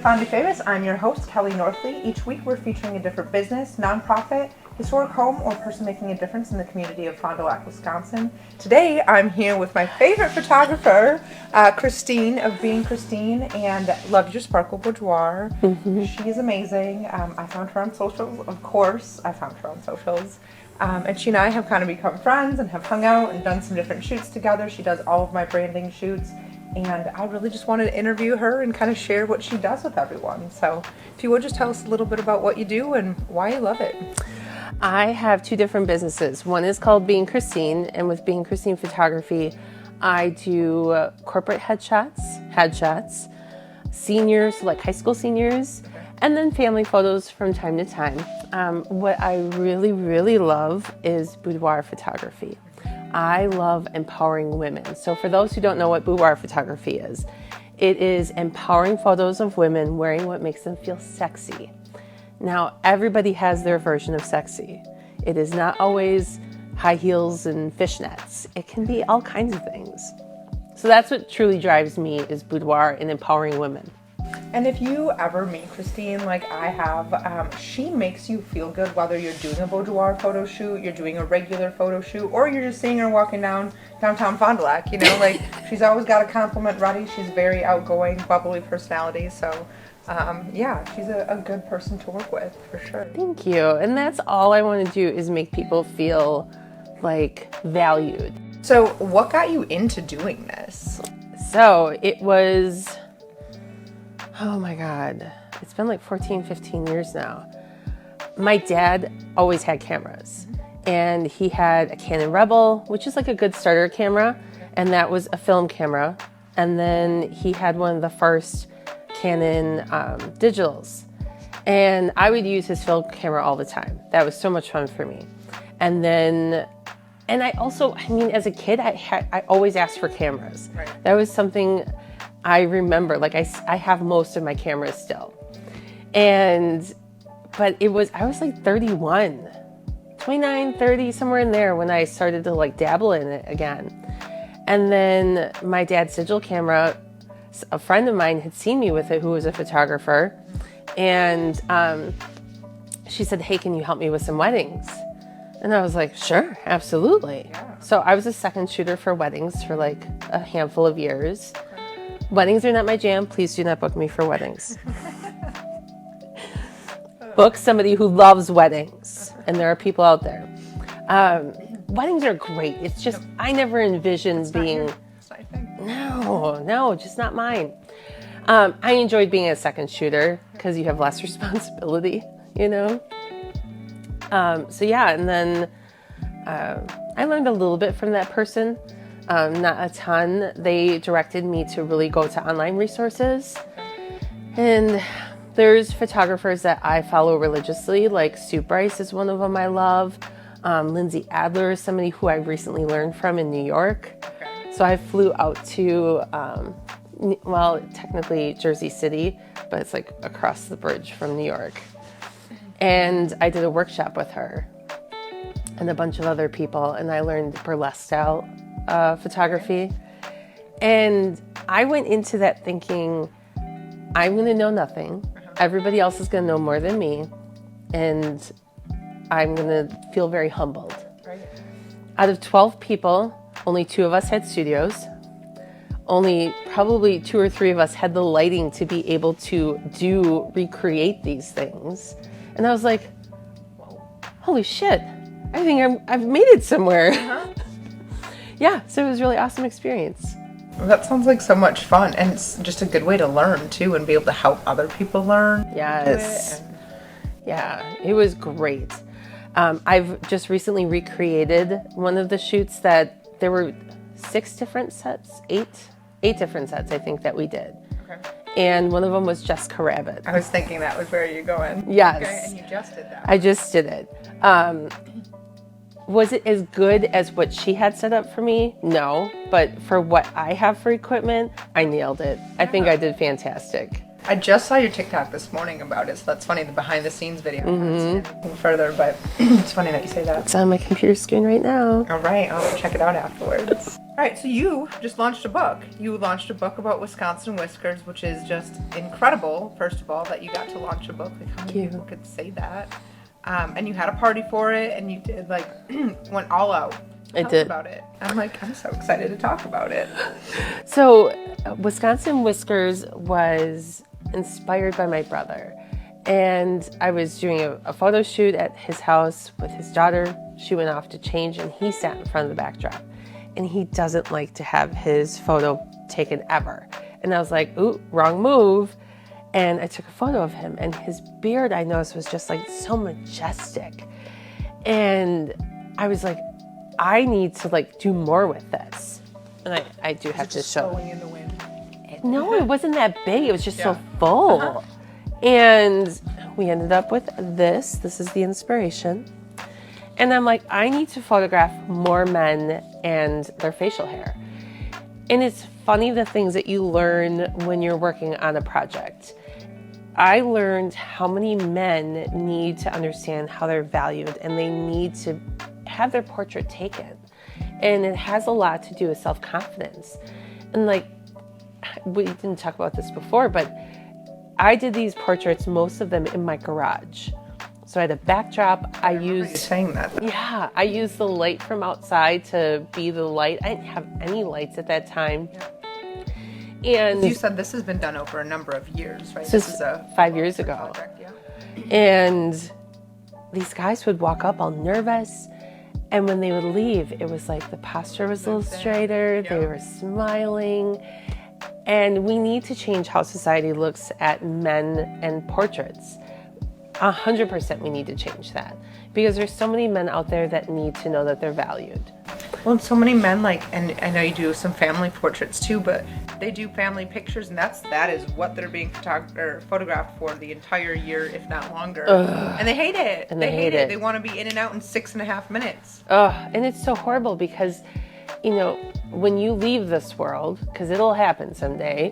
Fondly Famous. I'm your host, Kelly Northley. Each week we're featuring a different business, nonprofit, historic home, or person making a difference in the community of Fond du Lac, Wisconsin. Today I'm here with my favorite photographer, Christine of Being Christine, and Love Your Sparkle Boudoir. She is amazing. I found her on socials, of course. And she and I have kind of become friends and have hung out and done some different shoots together. She does all of my branding shoots. And I really just wanted to interview her and kind of share what she does with everyone. So if you would just tell us a little bit about what you do and why you love it. I have two different businesses. One is called Being Christine, and with Being Christine Photography, I do corporate headshots, seniors, like high school seniors, and then family photos from time to time. What I really, really love is boudoir photography. I love empowering women. So for those who don't know what boudoir photography is, it is empowering photos of women wearing what makes them feel sexy. Now, everybody has their version of sexy. It is not always high heels and fishnets. It can be all kinds of things. So that's what truly drives me, is boudoir and empowering women. And if you ever meet Christine, like I have, she makes you feel good whether you're doing a boudoir photo shoot, you're doing a regular photo shoot, or you're just seeing her walking downtown Fond du Lac, you know, like she's always got a compliment ready. She's very outgoing, bubbly personality. So yeah, she's a good person to work with for sure. Thank you. And that's all I want to do, is make people feel like valued. So what got you into doing this? So it was, oh my God, it's been like 14, 15 years now. My dad always had cameras, and he had a Canon Rebel, which is like a good starter camera, and that was a film camera. And then he had one of the first Canon digitals, and I would use his film camera all the time. That was so much fun for me. And I also, I mean, as a kid, I always asked for cameras. Right. That was something I remember. Like I have most of my cameras still. But I was like 31, 29, 30, somewhere in there when I started to like dabble in it again. And then my dad's digital camera, a friend of mine had seen me with it, who was a photographer. And she said, "Hey, can you help me with some weddings?" And I was like, sure, absolutely. Yeah. So I was a second shooter for weddings for like a handful of years. Weddings are not my jam. Please do not book me for weddings. Book somebody who loves weddings. And there are people out there. Weddings are great. It's just, I never envisioned being... No, just not mine. I enjoyed being a second shooter because you have less responsibility, you know? So yeah, and then I learned a little bit from that person, not a ton. They directed me to really go to online resources. And there's photographers that I follow religiously, like Sue Bryce is one of them I love. Lindsay Adler is somebody who I recently learned from in New York. Okay. So I flew out to, well, technically Jersey City, but it's like across the bridge from New York. And I did a workshop with her and a bunch of other people, and I learned burlesque style photography. And I went into that thinking, I'm going to know nothing. Everybody else is going to know more than me, and I'm going to feel very humbled. Right. Out of 12 people, only 2 of us had studios. Only probably 2 or 3 of us had the lighting to be able to recreate these things. And I was like, holy shit, I think I've made it somewhere. Yeah, so it was a really awesome experience. Well, that sounds like so much fun. And it's just a good way to learn, too, and be able to help other people learn. Yes. Yeah, it was great. I've just recently recreated one of the shoots that there were 6 different sets, 8 different sets, I think, that we did. Okay. And one of them was Jessica Rabbit. I was thinking that was where you're going. Yes. Okay, and you just did that. I just did it. Was it as good as what she had set up for me? No. But for what I have for equipment, I nailed it. I think I did fantastic. I just saw your TikTok this morning about it, so that's funny, the behind the scenes video. I haven't seen anything further, but it's funny that you say that. It's on my computer screen right now. All right, I'll check it out afterwards. All right, so you just launched a book. You launched a book about Wisconsin whiskers, which is just incredible, first of all, that you got to launch a book. Like, how many people could say that? And you had a party for it, and you did, like, went all out. Tell us about it. I'm so excited to talk about it. So, Wisconsin Whiskers was inspired by my brother. And I was doing a photo shoot at his house with his daughter. She went off to change, and he sat in front of the backdrop. And he doesn't like to have his photo taken ever. And I was like, ooh, wrong move. And I took a photo of him, and his beard, I noticed, was just like so majestic. And I was like, I need to like do more with this. And I do have to show. Blowing in the wind? No, it wasn't that big. It was just so full. And we ended up with this. This is the inspiration. And I'm like, I need to photograph more men and their facial hair. And it's funny the things that you learn when you're working on a project. I learned how many men need to understand how they're valued and they need to have their portrait taken. And it has a lot to do with self-confidence. And like, we didn't talk about this before, but I did these portraits, most of them in my garage. So I had a backdrop. I used you saying that. Yeah, I used the light from outside to be the light. I didn't have any lights at that time. Yeah. And you said this has been done over a number of years, right? This is 5 years ago. Project, yeah. And these guys would walk up all nervous. And when they would leave, it was like the posture was a little straighter. Yep. They were smiling. And we need to change how society looks at men and portraits. 100% we need to change that, because there's so many men out there that need to know that they're valued. Well, and so many men, like, and I know you do some family portraits too, but they do family pictures, and that is what they're being photographed for the entire year, if not longer. And they hate it. And they hate it. They want to be in and out in 6.5 minutes. And it's so horrible because, you know, when you leave this world, because it'll happen someday,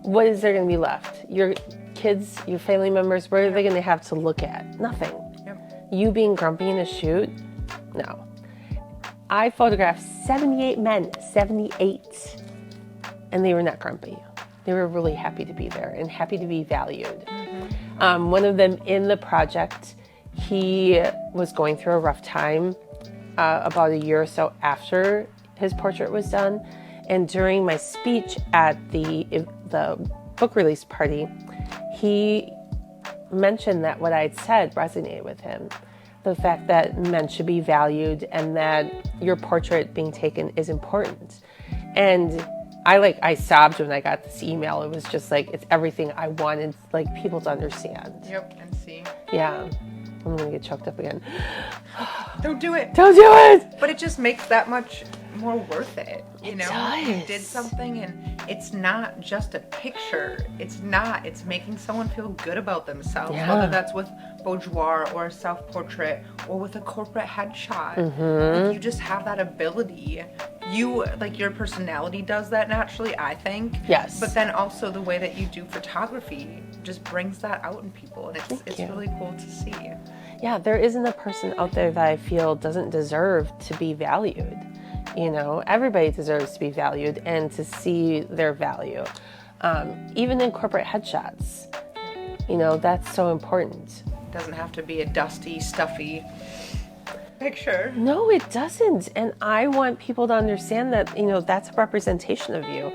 what is there going to be left? Your kids, your family members, what are they going to have to look at? Nothing. Yep. You being grumpy in a shoot? No. I photographed 78 men, 78, and they were not grumpy. They were really happy to be there and happy to be valued. Mm-hmm. One of them in the project, he was going through a rough time about a year or so after his portrait was done. And during my speech at the book release party, he mentioned that what I'd said resonated with him. The fact that men should be valued and that your portrait being taken is important. And I sobbed when I got this email. It was just like, it's everything I wanted like people to understand. Yep, and see. Yeah. I'm gonna get choked up again. Don't do it. Don't do it! But it just makes that much more worth it. You know, does. You did something, and it's not just a picture. It's making someone feel good about themselves. Yeah. Whether that's with boudoir or a self-portrait or with a corporate headshot. Like, you just have that ability. Your personality does that naturally, I think. Yes. But then also the way that you do photography just brings that out in people, and it's really cool to see. Yeah, there isn't a person out there that I feel doesn't deserve to be valued. You know, everybody deserves to be valued and to see their value. Even in corporate headshots, you know, that's so important. It doesn't have to be a dusty, stuffy picture. No, it doesn't. And I want people to understand that, you know, that's a representation of you.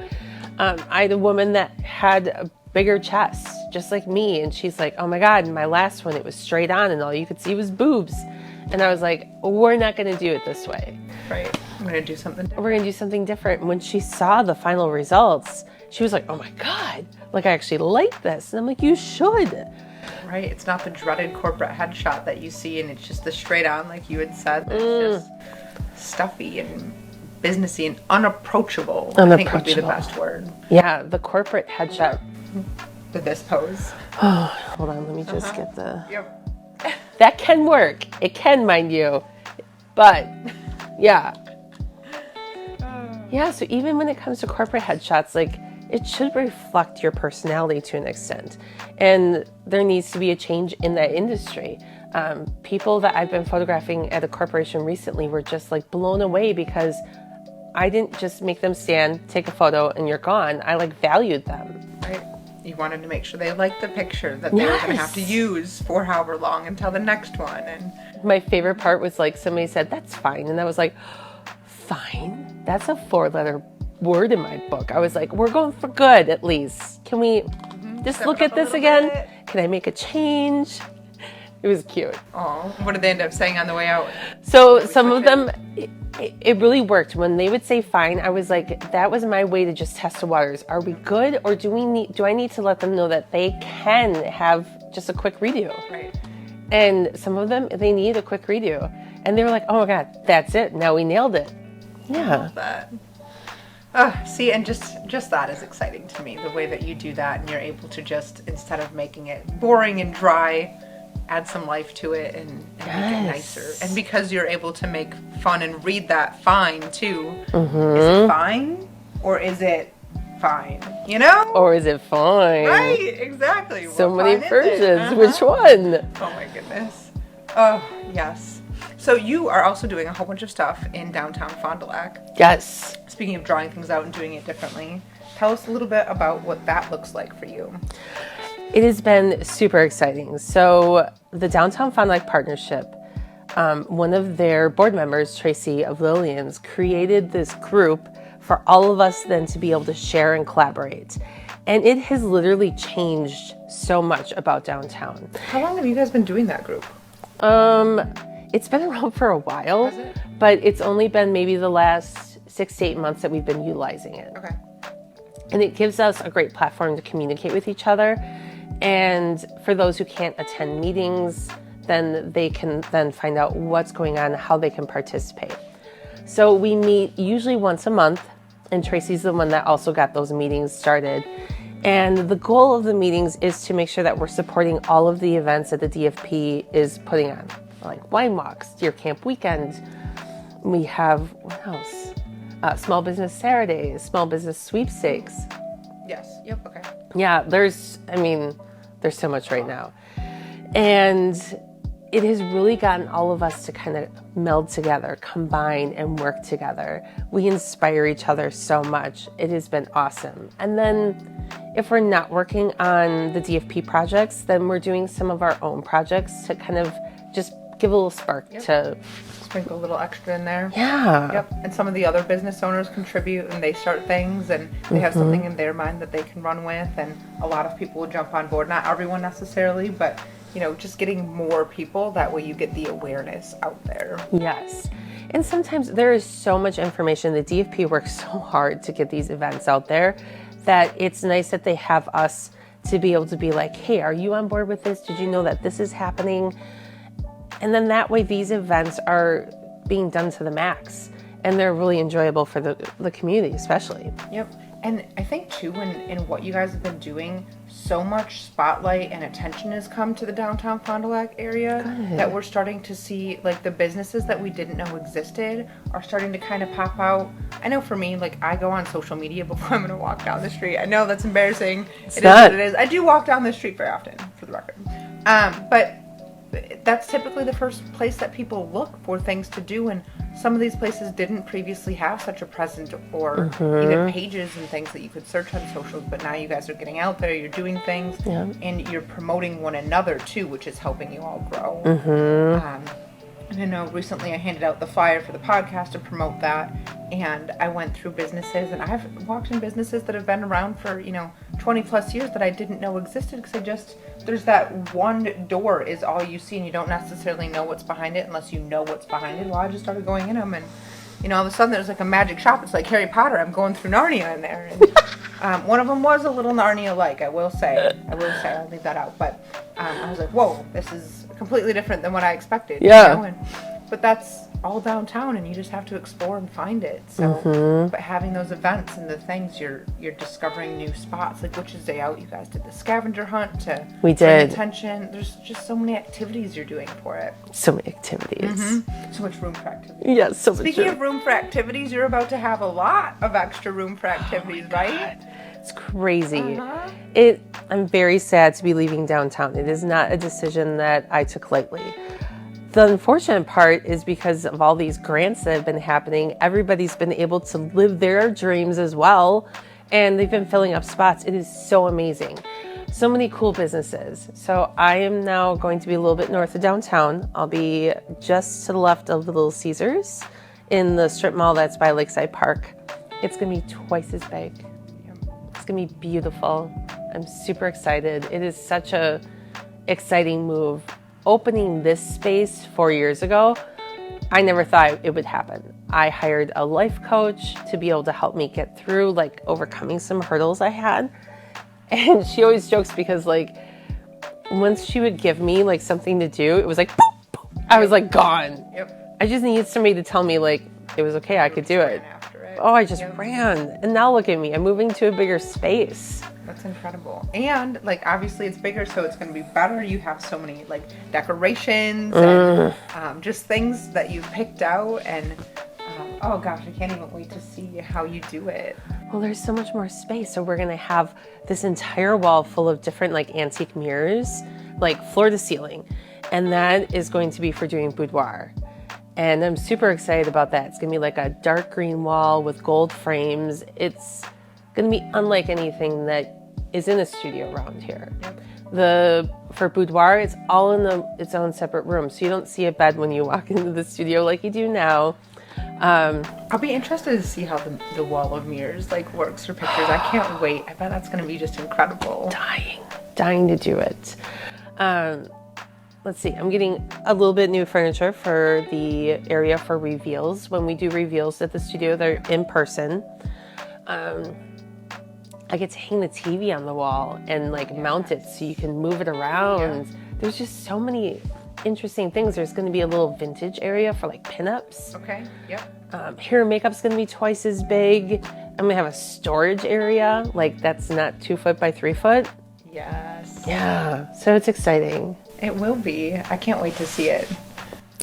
I had a woman that had a bigger chest, just like me. And she's like, oh my God, in my last one, it was straight on and all you could see was boobs. And I was like, we're not going to do it this way. Right. We're going to do something different. We're going to do something different. And when she saw the final results, she was like, oh my God, like I actually like this. And I'm like, you should. Right. It's not the dreaded corporate headshot that you see and it's just the straight on, like you had said. It's just stuffy and businessy and unapproachable. I think would be the best word. Yeah, the corporate headshot. This pose. Oh, hold on. Let me just get the... Yep. That can work. It can, mind you. But, yeah. Yeah, so even when it comes to corporate headshots, like, it should reflect your personality to an extent. And there needs to be a change in that industry. People that I've been photographing at a corporation recently were just, like, blown away because I didn't just make them stand, take a photo, and you're gone. I like valued them. Right. You wanted to make sure they liked the picture that they were going to have to use for however long until the next one. And my favorite part was like somebody said, "That's fine," and I was like, "Fine? That's a 4-letter word in my book." I was like, "We're going for good at least. Can we just look at this again? Can I make a change?" It was cute. Oh, what did they end up saying on the way out? So some of them, it really worked. When they would say fine, I was like, that was my way to just test the waters. Are we good, or do I need to let them know that they can have just a quick redo? Right. And some of them, they need a quick redo. And they were like, "Oh my God, that's it. Now we nailed it." Yeah. I love that. See, and just that is exciting to me, the way that you do that, and you're able to just, instead of making it boring and dry, add some life to it and make it nicer. And because you're able to make fun and read that fine too, is it fine or is it fine? You know? Or is it fine? Right, exactly. So What many fine is it? versions. Which one? Oh my goodness. Oh, yes. So you are also doing a whole bunch of stuff in downtown Fond du Lac. Yes. Speaking of drawing things out and doing it differently, tell us a little bit about what that looks like for you. It has been super exciting. So the Downtown Fond du Lac Partnership, one of their board members, Tracy of Lillian's, created this group for all of us then to be able to share and collaborate. And it has literally changed so much about downtown. How long have you guys been doing that group? It's been around for a while, Has it? but it's only been maybe the last 6 to 8 months that we've been utilizing it. Okay. And it gives us a great platform to communicate with each other. And for those who can't attend meetings, then they can then find out what's going on, how they can participate. So we meet usually once a month, and Tracy's the one that also got those meetings started. And the goal of the meetings is to make sure that we're supporting all of the events that the DFP is putting on, like wine walks, Deer Camp Weekend. We have, what else? Small Business Saturdays, Small Business Sweepstakes. Yes. Yep. Okay. Yeah, there's so much right now. And it has really gotten all of us to kind of meld together, combine, and work together. We inspire each other so much. It has been awesome. And then if we're not working on the DFP projects, then we're doing some of our own projects to kind of just give a little spark to... Sprinkle a little extra in there. Yeah. Yep. And some of the other business owners contribute and they start things and they have something in their mind that they can run with, and a lot of people will jump on board. Not everyone necessarily, but just getting more people, that way you get the awareness out there. Yes. And sometimes there is so much information. The DFP works so hard to get these events out there that it's nice that they have us to be able to be like, "Hey, are you on board with this? Did you know that this is happening?" And then that way these events are being done to the max, and they're really enjoyable for the community especially. Yep. And I think too, in what you guys have been doing, so much spotlight and attention has come to the downtown Fond du Lac area that we're starting to see, like, the businesses that we didn't know existed are starting to kind of pop out. I know for me, like, I go on social media before I'm going to walk down the street. I know that's embarrassing. It is what it is. I do walk down the street very often, for the record. But that's typically the first place that people look for things to do, and some of these places didn't previously have such a presence or even pages and things that you could search on socials, but now you guys are getting out there, you're doing things, and you're promoting one another too, which is helping you all grow. And I know recently I handed out the flyer for the podcast to promote that, and I went through businesses, and I've walked in businesses that have been around for 20 plus years that I didn't know existed, because there's that one door is all you see, and you don't necessarily know what's behind it unless you know what's behind it. Well, I just started going in them, and all of a sudden there's like a magic shop. It's like Harry Potter. I'm going through Narnia in there, and one of them was a little Narnia-like. I will say, I'll leave that out. But I was like, whoa, this is completely different than what I expected. Yeah. But that's all downtown, and you just have to explore and find it. So, but having those events and the things, you're discovering new spots. Like Witches Day Out, you guys did the scavenger hunt to bring attention. There's just so many activities you're doing for it. So many activities. So much room for activities. Yes, so much. Speaking of room for activities, you're about to have a lot of extra room for activities, right? It's crazy. I'm very sad to be leaving downtown. It is not a decision that I took lightly. The unfortunate part is because of all these grants that have been happening, everybody's been able to live their dreams as well, and they've been filling up spots. It is so amazing. So many cool businesses. So I am now going to be a little bit north of downtown. I'll be just to the left of the Little Caesars in the strip mall that's by Lakeside Park. It's gonna be twice as big. It's gonna be beautiful. I'm super excited. It is such a exciting move. Opening this space 4 years ago, I never thought it would happen. I hired a life coach to be able to help me get through like overcoming some hurdles I had. And she always jokes because like once she would give me like something to do, it was like, boop, boop. I was like gone. Yep. I just needed somebody to tell me like it was okay, I could do it. Oh, I just ran. And now look at me, I'm moving to a bigger space. That's incredible. And like obviously it's bigger, so it's going to be better. You have so many like decorations and just things that you've picked out, and oh gosh, I can't even wait to see how you do it. Well, there's so much more space. So we're going to have this entire wall full of different like antique mirrors, like floor to ceiling. And that is going to be for doing boudoir. And I'm super excited about that. It's going to be like a dark green wall with gold frames. It's going to be unlike anything that is in a studio around here. For boudoir, it's all in its own separate room. So you don't see a bed when you walk into the studio like you do now. I'll be interested to see how the wall of mirrors like works for pictures. I can't wait. I bet that's going to be just incredible. Dying to do it. Let's see, I'm getting a little bit new furniture for the area for reveals. When we do reveals at the studio, they're in person. I get to hang the TV on the wall and like mount it so you can move it around. Yeah. There's just so many interesting things. There's going to be a little vintage area for like pinups. Okay, yep. Hair and makeup's going to be twice as big. I'm going to have a storage area, like that's not 2 foot by 3 foot. Yes. Yeah, so it's exciting. It will be. I can't wait to see it.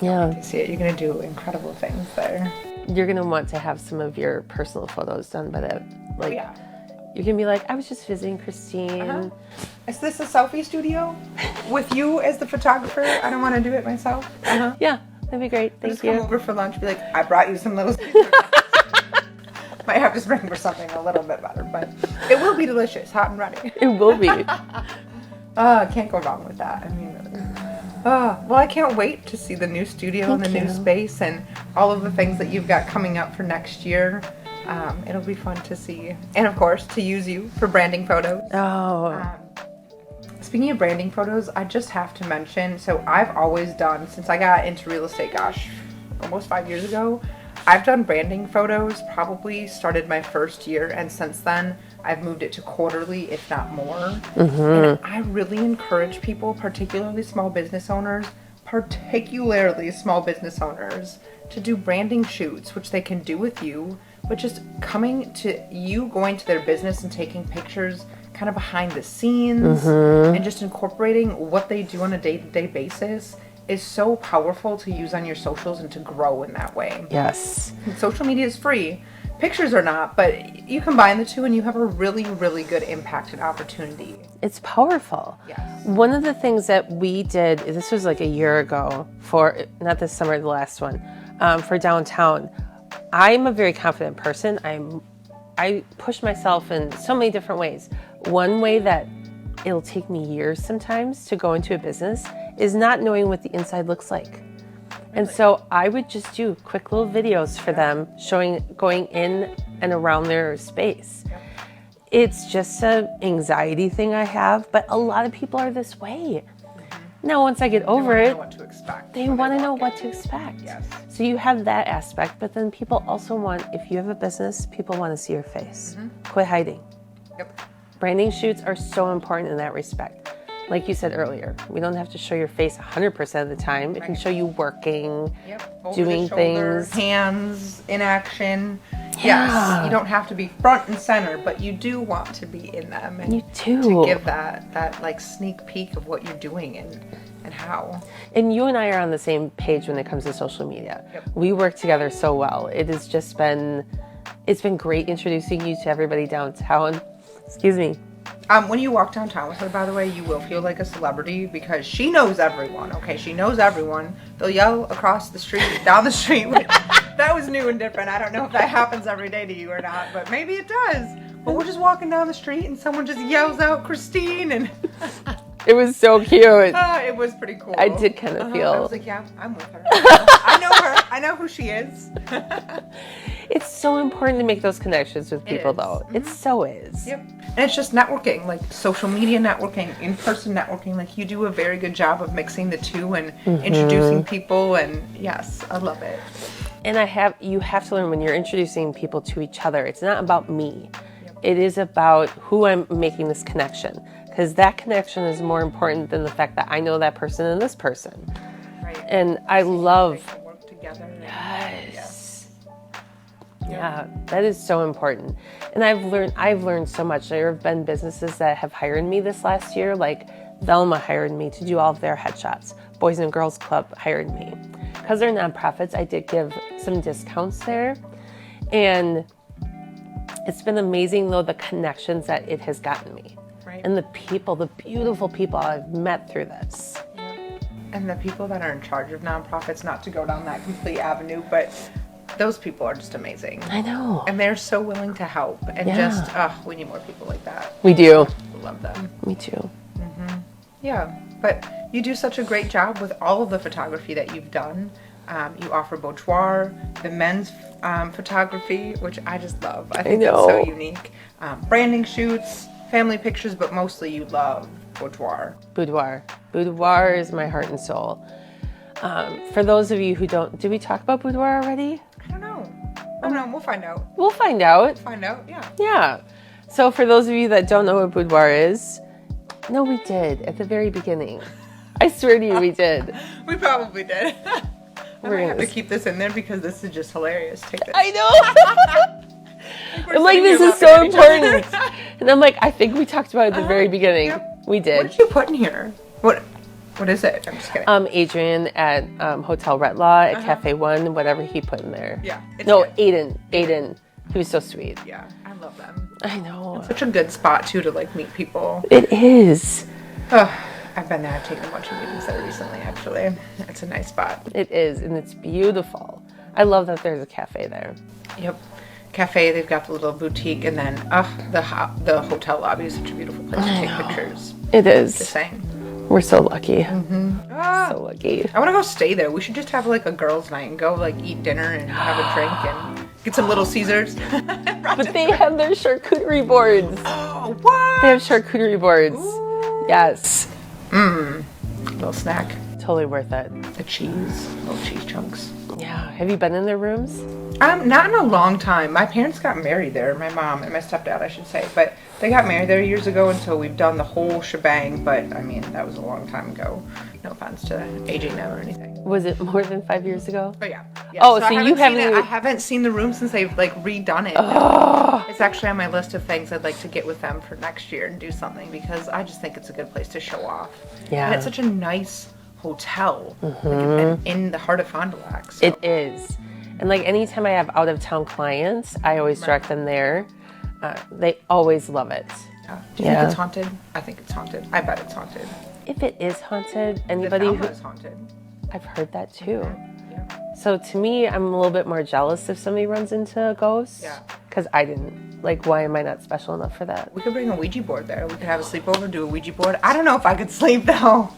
Yeah. To see it. You're going to do incredible things there. You're going to want to have some of your personal photos done by that. Like, yeah. You can be like, I was just visiting Christine. Is this a selfie studio with you as the photographer? I don't want to do it myself. Yeah, that'd be great. Thank you. Come over for lunch, be like, I brought you some little Might have to spring for something a little bit better, but it will be delicious, hot and ready. It will be. Can't go wrong with that. I mean, well, I can't wait to see the new studio and the new space and all of the things that you've got coming up for next year. It'll be fun to see. And of course, to use you for branding photos. Speaking of branding photos, I just have to mention, so I've always done, since I got into real estate, gosh, almost 5 years ago, I've done branding photos, probably started my first year, and since then, I've moved it to quarterly, if not more. And I really encourage people, particularly small business owners, to do branding shoots, which they can do with you, but just coming to you, going to their business and taking pictures kind of behind the scenes and just incorporating what they do on a day-to-day basis is so powerful to use on your socials and to grow in that way. Yes. And social media is free. Pictures are not, but you combine the two and you have a really, really good impact and opportunity. It's powerful. Yes. One of the things that we did, this was like a year ago, for not this summer, the last one, for downtown. I'm a very confident person. I push myself in so many different ways. One way that it'll take me years sometimes to go into a business is not knowing what the inside looks like. And so I would just do quick little videos for them showing going in and around their space. It's just an anxiety thing I have, but a lot of people are this way. Now, once I get over it, they want to know what to expect. Yes. So you have that aspect, but then people also want, if you have a business, people want to see your face. Quit hiding. Yep. Branding shoots are so important in that respect. Like you said earlier, we don't have to show your face 100% of the time. It can show you working, doing things. Hands in action. Yeah. Yes, you don't have to be front and center, but you do want to be in them. And you do. To give that like sneak peek of what you're doing and how. And you and I are on the same page when it comes to social media. We work together so well. It has just been, it's been great introducing you to everybody downtown. Excuse me. When you walk downtown with her, by the way, you will feel like a celebrity because she knows everyone, okay? She knows everyone. They'll yell across the street, down the street. That was new and different. I don't know if that happens every day to you or not, but maybe it does. But we're just walking down the street and someone just yells out Christine and... It was so cute. It was pretty cool. I did kind of feel... I was like, yeah, I'm with her. I know her. I know who she is. It's so important to make those connections with people, though. It so is. Yep. And it's just networking, like social media networking, in-person networking. Like you do a very good job of mixing the two and introducing people. And yes, I love it. And you have to learn when you're introducing people to each other, it's not about me. Yep. It is about who I'm making this connection. Because that connection is more important than the fact that I know that person and this person. Right. And I love... They can work together. Yes. Yeah, that is so important. And I've learned so much. There have been businesses that have hired me this last year, like Velma hired me to do all of their headshots. Boys and Girls Club hired me. Because they're nonprofits, I did give some discounts there. And it's been amazing, though, the connections that it has gotten me. Right. And the people, the beautiful people I've met through this. Yep. And the people that are in charge of nonprofits, not to go down that complete avenue, but those people are just amazing. I know. And they're so willing to help. And we need more people like that. We do. We love them. Me too. Yeah, but you do such a great job with all of the photography that you've done. You offer boudoir, the men's photography, which I just love. I think that's so unique. Branding shoots, family pictures, but mostly you love boudoir. Boudoir is my heart and soul. For those of you who don't, did we talk about boudoir already? I don't know. I don't know. We'll find out. We'll find out. Yeah. Yeah. So for those of you that don't know what boudoir is, no, we did at the very beginning. I swear to you, we did. We probably did. We're gonna have to keep this in there because this is just hilarious. Take this. I know. I'm like, this is so important. And I'm like, I think we talked about it at the very beginning. Yep. We did. What did you put in here? What is it? I'm just kidding. Adrian at Hotel Retlaw at Cafe One, whatever he put in there. Yeah. No, good. Aiden. He was so sweet. Yeah, I love them. I know. It's such a good spot too to like meet people. It is. I've been there. I've taken a bunch of meetings there recently. Actually, it's a nice spot. It is, and it's beautiful. I love that there's a cafe there. Yep. Cafe, they've got the little boutique, and then the hotel lobby is such a beautiful place to take pictures. It is. Just saying. We're so lucky. So lucky. I want to go stay there. We should just have like a girls' night and go like eat dinner and have a drink and get some Little Caesars. But they have their charcuterie boards. Oh, what? They have charcuterie boards. Ooh. Yes. Little snack. Totally worth it. The cheese. Little cheese chunks. Yeah. Have you been in their rooms? Not in a long time. My parents got married there. My mom and my stepdad, I should say. But they got married there years ago, and so we've done the whole shebang. But, I mean, that was a long time ago. No offense to aging them or anything. Was it more than 5 years ago? But yeah. Oh, so you haven't... I haven't seen the room since they've, like, redone it. Oh. It's actually on my list of things I'd like to get with them for next year and do something, because I just think it's a good place to show off. Yeah. And it's such a nice hotel, like, in the heart of Fond du Lac. So. It is. And like anytime I have out of town clients, I always direct them there. They always love it. Yeah. Do you think it's haunted? I think it's haunted. I bet it's haunted. If it is haunted, anybody who is haunted. I've heard that too. Yeah. So to me, I'm a little bit more jealous if somebody runs into a ghost. Yeah. Because I didn't. Like, why am I not special enough for that? We could bring a Ouija board there. We could have a sleepover, do a Ouija board. I don't know if I could sleep though.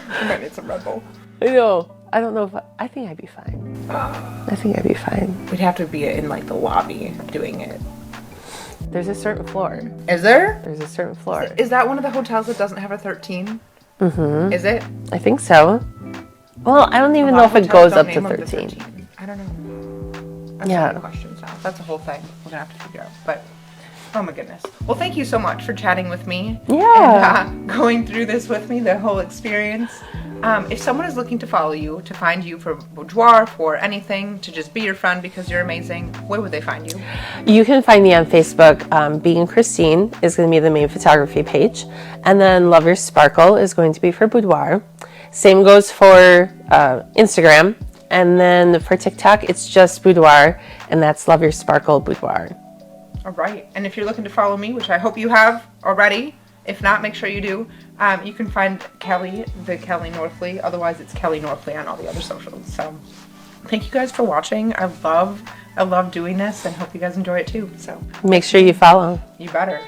I might need some Red Bull. I know. I don't know if I think I'd be fine. I think I'd be fine. We'd have to be in like the lobby doing it. There's a certain floor. Is there? There's a certain floor. Is that one of the hotels that doesn't have a 13? Mm-hmm. Is it? I think so. Well, I don't even know if it goes up to 13. I don't know. That's Yeah. questions now. That's a whole thing we're gonna have to figure out. But oh my goodness. Well, thank you so much for chatting with me. Yeah. And going through this with me, the whole experience. If someone is looking to follow you, to find you for boudoir, for anything, to just be your friend because you're amazing, where would they find you? You can find me on Facebook. Being Christine is going to be the main photography page. And then Love Your Sparkle is going to be for boudoir. Same goes for Instagram. And then for TikTok, it's just boudoir. And that's Love Your Sparkle Boudoir. All right. And if you're looking to follow me, which I hope you have already, if not, make sure you do. You can find Kelly, the Kelly Northley. Otherwise, it's Kelly Northley on all the other socials. So thank you guys for watching. I love doing this and hope you guys enjoy it too. So Make sure you follow. you better.